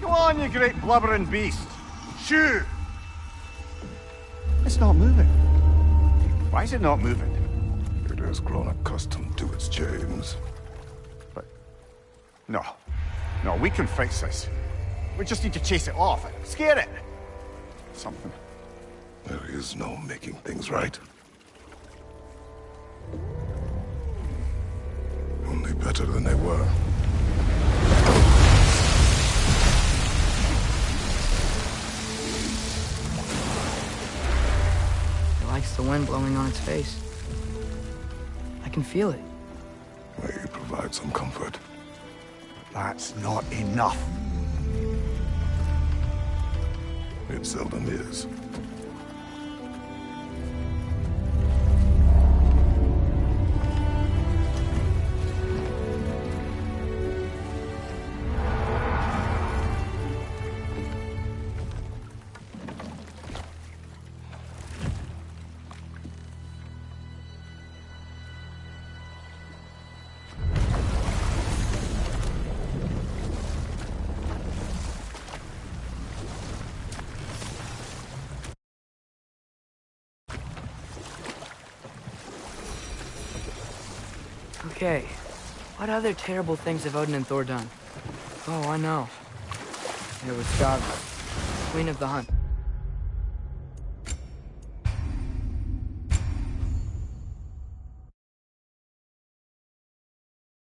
B: Come on, you great blubbering beast. Shoo! It's not moving. Why is it not moving?
D: It has grown accustomed to its chains.
B: But... No. No, we can fix this. We just need to chase it off. Scare it. Something.
D: There is no making things right. Only better than they were.
A: It likes the wind blowing on its face. I can feel it.
D: May provide some comfort.
B: That's not enough.
D: It seldom is.
A: Okay, what other terrible things have Odin and Thor done? Oh, I know. There was Gaga, Queen of the Hunt.